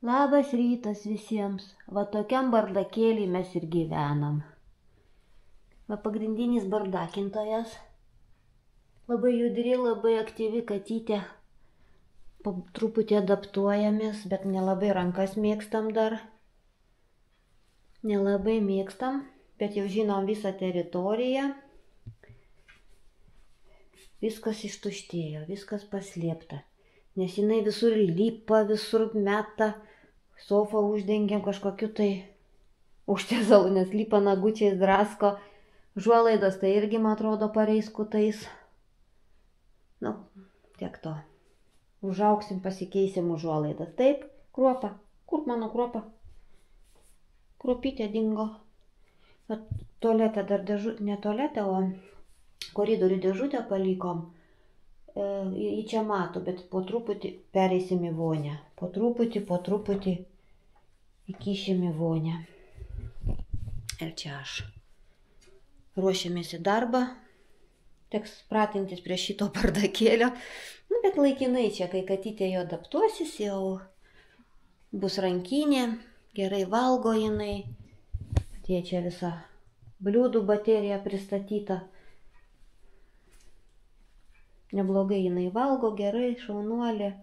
Labas rytas visiems. Va tokiam bardakėlį mes ir gyvenam. Va pagrindinis bardakintojas. Labai judri, labai aktyvi katytė. Po truputį adaptuojamės, bet nelabai rankas mėgstam dar. Nelabai mėgstam, bet jau žinom visą teritoriją. Viskas ištuštėjo, viskas paslėpta. Nes jinai visur lipa, visur meta. Sofą uždengiam kažkokiu tai užtiesalu, nes lipa nagučiais, drasko. Žuolaidas tai irgi, man atrodo, pareis kutais. Nu, tiek to. Užauksim, pasikeisim užuolaidas. Taip, kruopa. Kur mano kruopa? Kruopytė dingo. Tualetę dar dėžutę, ne tualetę, o koridorių dėžutę palikom. Į čia mato, bet po truputį pereisim į vonę. Po truputį įkišim į vonę. Ir čia aš. Ruošiamės į darbą. Teks pratintis prie šito bardakėlio. Nu, bet laikinai čia, kai katytė jo adaptuosis, jau bus rankinė. Gerai valgo jinai. Tai čia visa bliūdų baterija pristatyta. Neblogai jinai valgo, gerai, šaunuolė.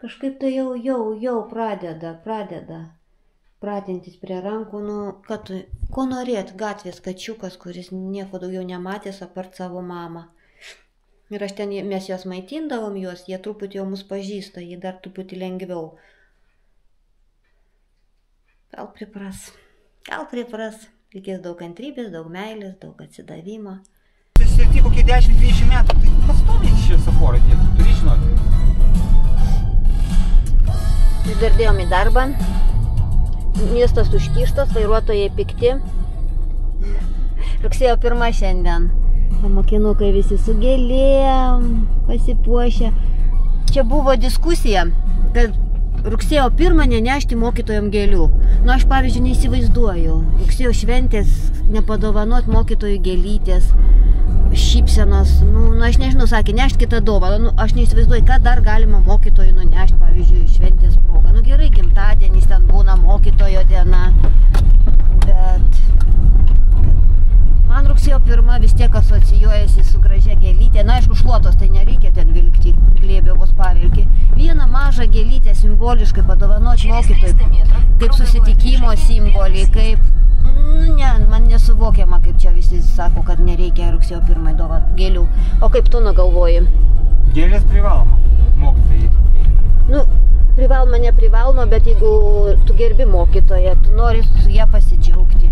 Kažkaip tai jau pradeda pratintis prie rankų. Nu, kad, ko norėt, gatvės kačiukas, kuris nieko daugiau nematęs apart savo mamą. Ir aš ten, mes juos maitindavom juos, jie truputį jau mus pažįsta, jie dar truputį lengviau. Gal pripras. Reikės daug kantrybės, daug meilės, daug atsidavimo. Ir kokie 10-20 metų, tai pastoviai šviesoforą tiek, tu turi žinoti. Išdardėjom į darbą. Miestas užkištas, vairuotojai pikti. Rugsėjo 1 šiandien. Mokinukai visi su gėlėm, pasipuošę. Čia buvo diskusija, kad rugsėjo 1 nenešti mokytojom gėlių. Nu, aš pavyzdžiui neįsivaizduoju. Rugsėjo šventės nepadovanot mokytojų gėlytės, šypsenos. Nu, aš nežinau, sakė, nešt kitą dovaną. Nu, aš neįsivaizduoju, ką dar galima mokytojų nunešti, pavyzdžiui, šventės proga. Nu, gerai, gimtadienis, ten būna mokytojo diena. Bet man rugsėjo 1 vis tiek asocijuojasi su gražia gėlytė. Na, aišku, šluotos tai nereikia ten vilkti, glėbio vos pavilki. Vieną mažą gėlytę simboliškai padovanoti mokytojui, kaip susitikimo simbolį, kaip... Ne, man nesuvokiama, kaip čia visi sako, kad nereikia rugsėjo 1 dovanoti gėlių. O kaip tu nugalvoji? Gėlės privaloma, mokytojai. Nu, privaloma, neprivaloma, bet jeigu tu gerbi mokytoją, tu nori su ją pasidžiaugti.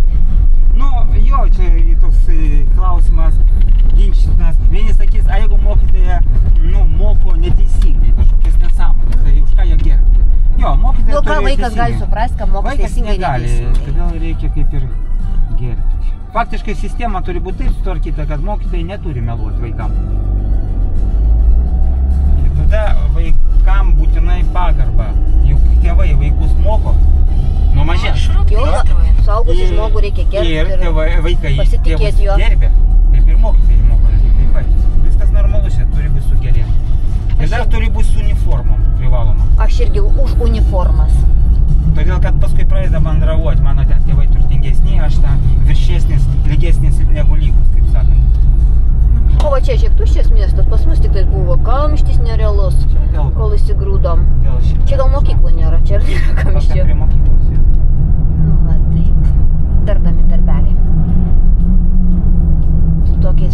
Nu, jo, čia toks klausimas ginčytinas. Vieni sakys, a jeigu mokytoja, nu, moko neteisingai, kažkokias nesąmonės, tai už ką ją gerbti? Jo, mokytoja ką vaikas gali suprasti, ką mokytojas teisingai neteisingai. Todėl reikia kaip ir gerbti. Faktiškai sistema turi būti taip sutvarkyta, kad mokytojai neturi meluoti vaikam. Ir tada vaikam būtinai pagarba. Juk tėvai vaikus moko nuo mažens. Suaugusį žmogų reikia gerbti ir vaikai pasitikėti juo. Gerbė. Taip ir mokytojai moko taip pat. Viskas normalu, čia turi būti su geriem. Ir dar turi būti su uniformom privaloma. Aš irgi už uniformas. Todėl, kad paskui pradeda mandravuoti, mano ten tėvai turtingesni, aš ten viršesnis, lygesnis negu lygus, kaip sakant. O va čia šiek tuščias miestas, pas mus tik tai buvo kamštis nerealus, kol įsigrūdom. Čia gal mokyklų nėra, čia ir nėra kamščių. Prie mokyklos, ja. Nu, va taip, dardami darbeliai. Su tokiais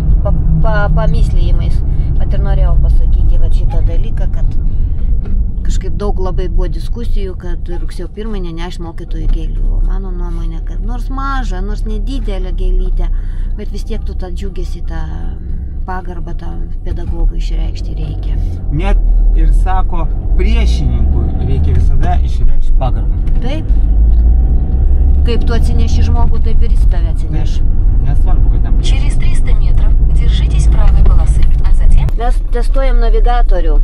pamyslėjimais. Vat ir norėjau pasakyti va šitą dalyką, kad kažkaip daug labai buvo diskusijų, kad rugsėjo 1 neneš mokytojų gėlių. Mano nuomonė, kad nors maža, nors nedidelė gėlytė, bet vis tiek tu tą džiugesį, tą pagarbą tą pedagogui išreikšti reikia. Net ir sako, priešininkui reikia visada išreikšti pagarbą. Taip. Kaip tu atsineši žmogų, taip ir jis tave atsineš. Nesvarbu, kad tam. Через 300 метров держитесь правой полосы, а затем... Mes testuojam navigatorių.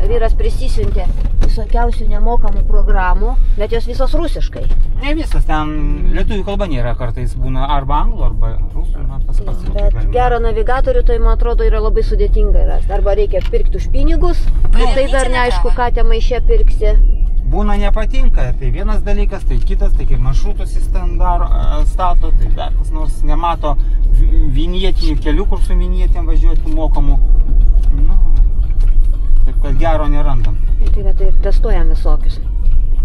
Vyras prisisiuntė visokiausių nemokamų programų, bet jos visos rusiškai. Ne visas, ten lietuvių kalba nėra, kartais būna arba anglų, arba rusų, man tas pats. Bet gerą navigatorių, tai man atrodo, yra labai sudėtinga rasti. Arba reikia pirkti už pinigus, ir tai dar neaišku, ką te maiše pirksi. būna nepatinka, tai vienas dalykas, tai kitas, tai kaip maršrutus jis ten stato, tai dar kas nors nemato vinietinių kelių, kur su vinietėm važiuoti mokamų. Nu, taip kad gero nerandam. Tai va, tai testuojam visokius.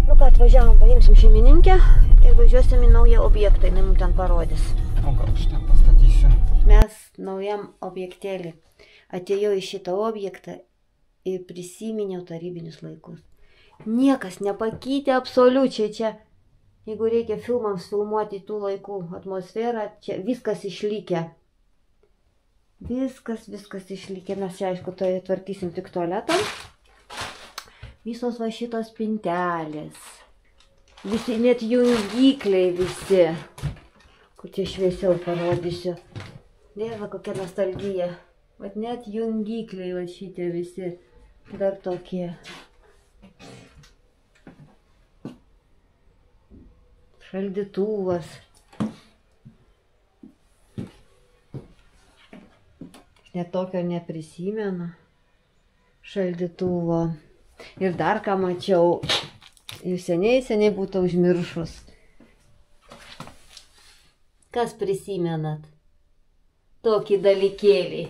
Nu ką, atvažiavom, paimsim šeimininkę ir važiuosim į naują objektą, jinai mums ten parodys. O gal aš ten pastatysiu. Mes naujam objektėlį atėjau į šitą objektą ir prisiminiau tarybinius laikus. Niekas nepakeitė absoliučiai čia. Jeigu reikia filmams filmuoti tų laikų atmosferą, čia viskas išlikę. Viskas išlikę. Mes čia, aišku, tai tvarkysim tik tualetą. Visos va šitos pintelės. Visi, net jungikliai visi. Kur čia šviesiau parodysiu. Dieve, kokia nostalgija. Vat net jungikliai va šitie visi dar tokie. Šaldytuvas. Net tokio neprisimenu. Šaldytuvo. Ir dar ką mačiau. Jau seniai būtų užmiršus. Kas prisimenat? Tokį dalykėlį.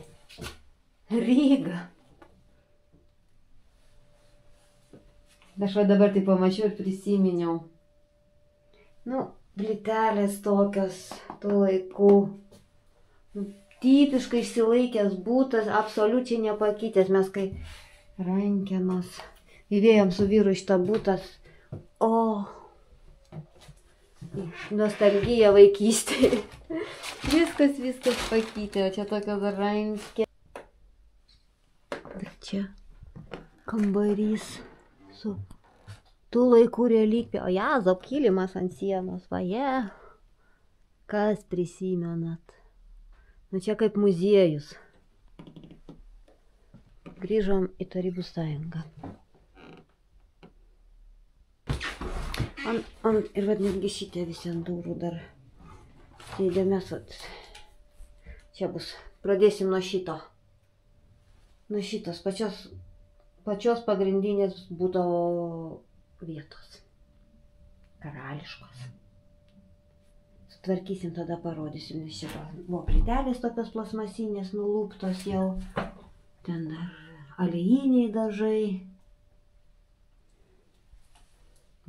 Ryga. Aš va dabar tai pamačiau ir prisiminiau. Nu, plytelės tokios, tų laikų. Tipiškai išsilaikęs būtas, absoliučiai nepakytęs. Mes kai rankenos įvėjom su vyru šitą būtas. O, nostalgija vaikystėje. Viskas pakytė. O čia tokios rankė. Ir čia kambarys su tų laikų relikvija. O jazop, kilimas ant sienos. Vaje. Kas prisimenat? Nu čia kaip muziejus. Grįžom į Tarybų sąjungą. Ir vad netgi šitie visi ant durų dar įdėmės. Čia bus. Pradėsim nuo šito. Nuo šitos pačios pagrindinės būtų vietos. Karališkos. Sutvarkysim, tada parodysim, nes čia buvo plytelės tokios plasmasinės, nulūptos jau. Ten dar aliejiniai dažai.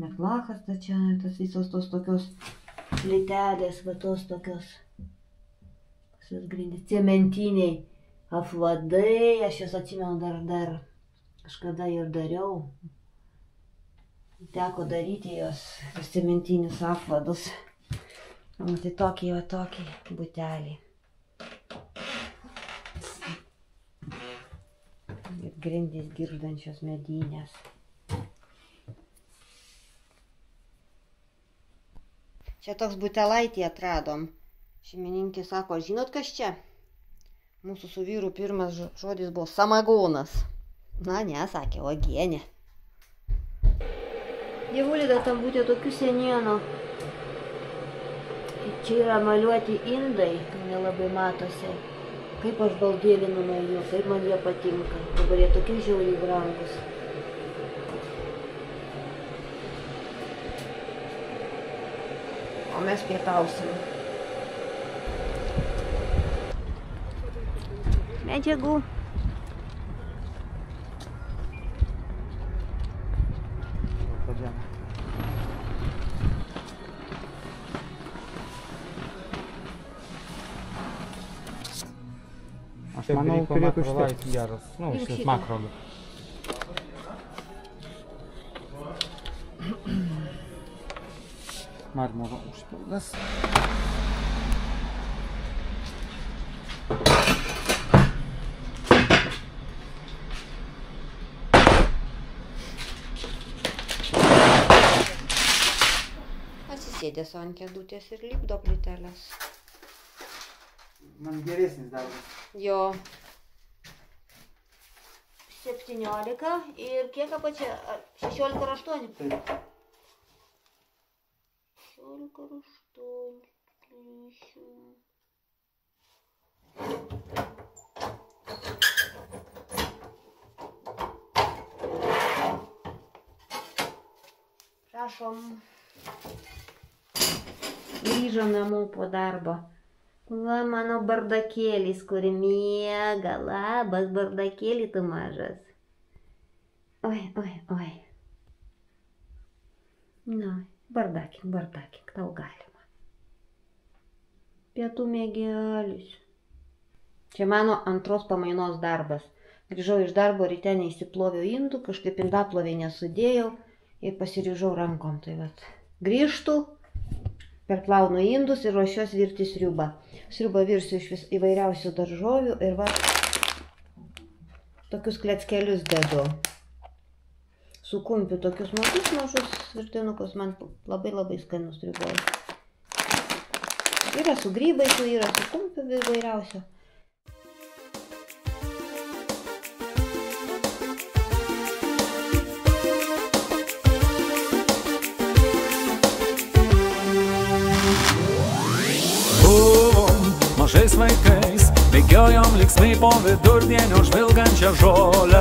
Meklachas, čia tas visos tos tokios plytelės, va tos tokios. Pas grindys cementiniai apvadai, aš jas atsimenu dar kažkada ir dariau. Teko daryti jos cementinius apvadus. O tai tokį butelį. Ir grindys girgždančios medinės. Čia toks butelaitį atradom. Šeimininkė sako, žinot kas čia? Mūsų su vyru pirmas žodis buvo samagonas. Na ne, sakė, uogienė. Dievulį, dar tam būtė tokių senienų. Čia yra maliuoti indai, nelabai matosi. Kaip aš baldėlinu nuo jų, kaip man jie patinka. Dabar jie tokie žiauriai brangus. O mes pietausim. Medžiagų. Aš manau, turėtų užtekti geras. Nu, šis makrogas. Marmuro užpildas. Atsisėdęs ant kėdutės ir lipdo plyteles. Man geresnis darbas. Jo. 17 ir kiek apačia? 16 ar 8? Taip. 16 ar 8. Rašom. Grįžo namo po darbo. Va, mano bardakėlis, kuri miega. Labas, bardakėlį tu mažas. Oi. Na, bardakink, tau galima. Pietų mėgelis. Čia mano antros pamainos darbas. Grįžau iš darbo, ryte neįsiploviau indų, kažkaip indaplovėj nesudėjau ir pasiryžau rankom. Tai vat, grįžtu, perplaunu indus ir ruošiuos virti sriubą. Sriubą virsiu iš įvairiausių daržovių ir va, tokius kleckelius dedu. Su kumpiu tokius mažus virtinukus, man labai skanus sriuboja. Yra su grybais, yra su kumpiu įvairiausio. Mažais vaikais bėgiojom linksmai po vidurdienio žvilgančią žolę.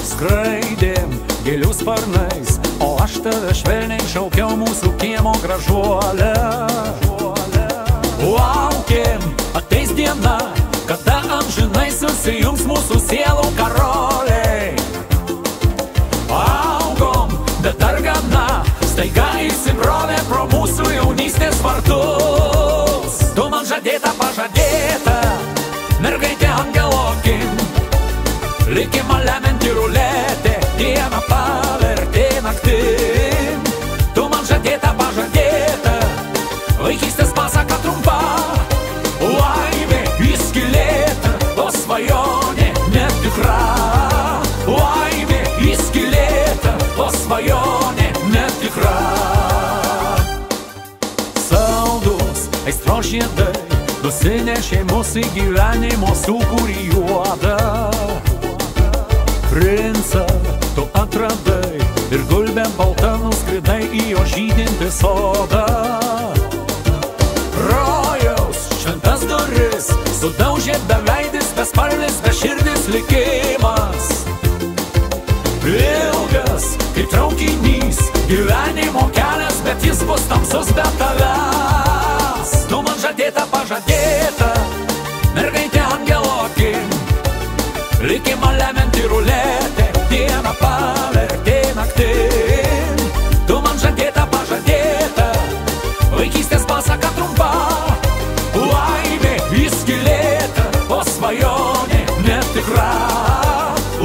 Skraidėm gėlių sparnais, o aš tave švelniai šaukiau mūsų kiemo gražuolę. Laukėm, ateis diena, kada amžinai susijungs mūsų sielų karoliai. Augom, bet dar gana, staiga įsibrovė pro mūsų jaunystės vartus. Tu man žadėta, pažadėta, mergaitė angelokin, likimą lemianti ruletė, dieną pavertė naktim. Tu man žadėta, pažadėta, vaikystės pasaka trumpa, laimė įskylėta, o svajonė netikra. Laimė įskylėta, o svajonė netikra. Aistros žiedai nusinešė mūsų į gyvenimo sūkurį juodą. Princą tu atradai ir gulbė balta nuskridai į jo žydintį sodą. Rojaus šventas duris sudaužė beveidis, bespalvis, beširdis likimas. Ilgas kaip traukinys gyvenimo kelias, bet jis bus tamsus be tavęs. Tu man žadėta, pažadėta, mergaitė angelokin, likimą lemianti ruletė, dieną pavertė naktim. Tu man žadėta, pažadėta, vaikystės pasaka trumpa, laimė įskylėta, o svajonė netikra.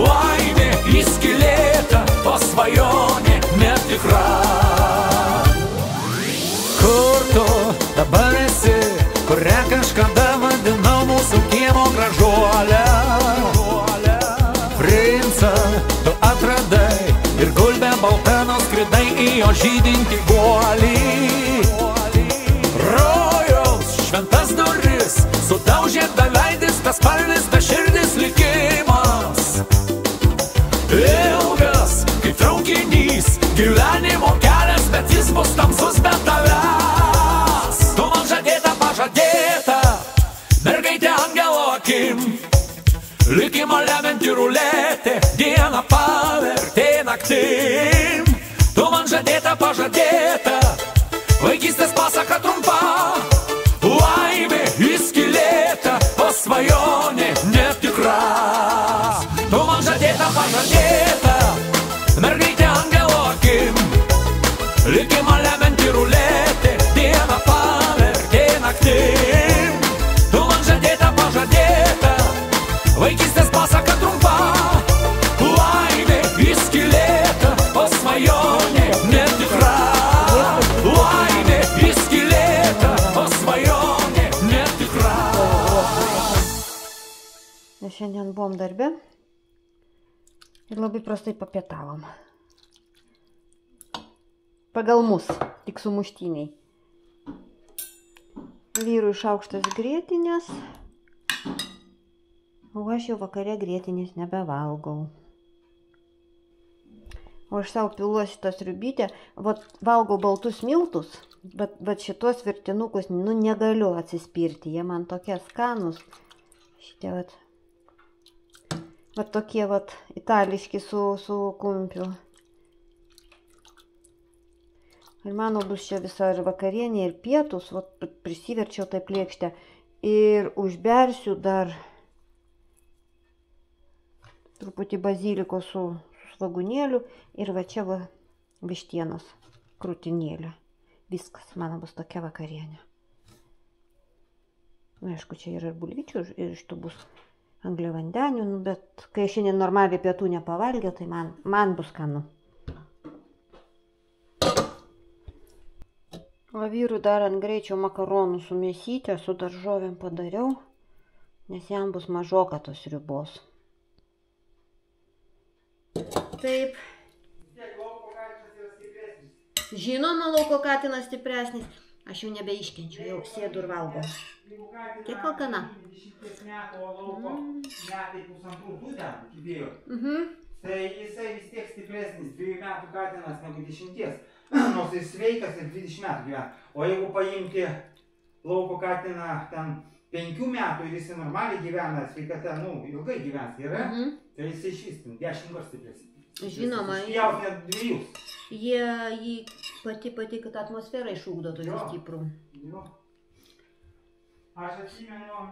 Laimė įskylėta, o svajonė netikra. Kur tu dabar esi, kurią kažkada vadinau mūsų kiemo gražuolę? Princą tu atradai ir gulbė balta nuskridai į jo žydintį guolį. Rojaus šventas duris sudaužė beveidis, bespalvis, beširdis likimas. Ilgas kaip traukinys gyvenimo kelias, bet jis bus tamsus be tavęs. Tu man žadėta, pažadėta, mergaitė angelokim, likimą lemianti ruletė, dieną pavertė naktim. Tu man žadėta, pažadėta, vaikystės pasaka trumpa, laimė įskylėta, o svajonė netikra. Tu man žadėta, pažadėta, mergaitė angelokim, likimą lemianti ruletė, dieną pavertė naktim. Tu man žadėta, pažadėta, vaikystės pasaka trumpa, laimė įskylėta, o svajonė netikra. Laimė įskylėta, o svajonė netikra. Mes šiandien buvom darbe ir labai prastai papietavom. Pagal mus, tik sumuštiniai. Vyrui šaukštas grietinės, o aš jau vakare grietinės nebevalgau. O aš savo piluosi tą sriubytę, valgau baltus miltus, bet šitos virtinukus, negaliu atsispirti, jie man tokie skanus. Šitie tokie itališki su kumpiu. Ir mano bus čia visa ir vakarienė, ir pietus, vat, prisiverčiau taip lėkštę. Ir užbersiu dar truputį baziliko su svogūnėliu ir va čia va vištienos krūtinėlė. Viskas, mano bus tokia vakarienė. Na, aišku, čia yra ir bulvyčių, ir iš tų bus angliavandenių, nu, bet kai šiandien normaliai pietų nepavalgė, tai man bus skanu. O vyrui dar ant greičio makaronų su mėsyte, su daržovėm padariau, nes jam bus mažoka tos sriubos. Taip. Žinoma, lauko katinas stipresnis. Aš jau nebeiškenčiu, jau sėdu ir valgau. Kiek alkana? 20 metų, o lauko metai pusantrų būtent iki 2. Tai jisai vis tiek stipresnis, 2 metų katinas negu 10. Nors jis sveikas ir 20 metų gyvena. O jeigu paimti lauko katiną ten 5 metų ir jis normaliai gyvena, sveikata, nu, ilgai gyvens, yra, tai jisai išvis 10 kartų stipresnis. Žinoma, Jaus net 2. jį pati, kad atmosferą išugdo tokį stiprų. Jo. Aš atsimenu.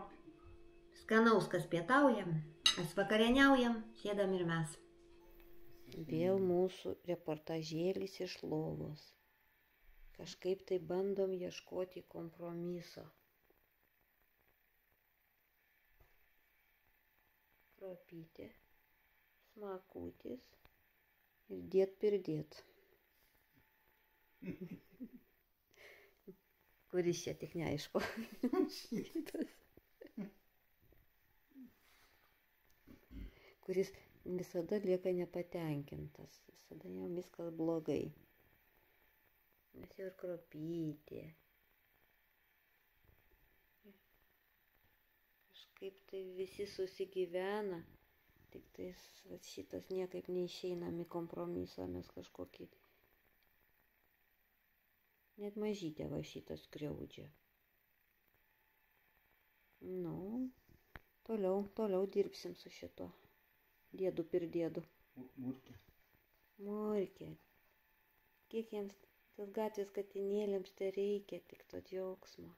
Skanaus, kas pietaujam, kas vakarieniaujam, sėdam ir mes. Vėl mūsų reportažėlis iš lovos. Kažkaip tai bandom ieškoti kompromiso. Kruopytė, smakutis ir dėt pirdėt. Kuris čia tik neaišku. Šitas. Kuris visada lieka nepatenkintas. Visada jam viskas blogai. Nes jau ir kruopytė. Kažkaip tai visi susigyvena. Tik tais šitas niekaip neišeinam į kompromisą. Mes kažkokį... Net mažytę va šitas skriaudžia. Nu, toliau dirbsim su šito. Dėdu pirdėdu. Murkė. Kiek jiems tas gatvės katinėlėms tai reikia tik to džiaugsmo.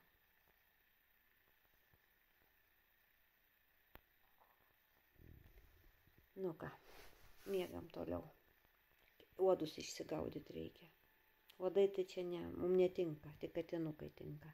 Nu ką, miegam toliau. Uodus išsigaudyti reikia. Uodai tai čia ne, mums netinka, tik katinukai tinka.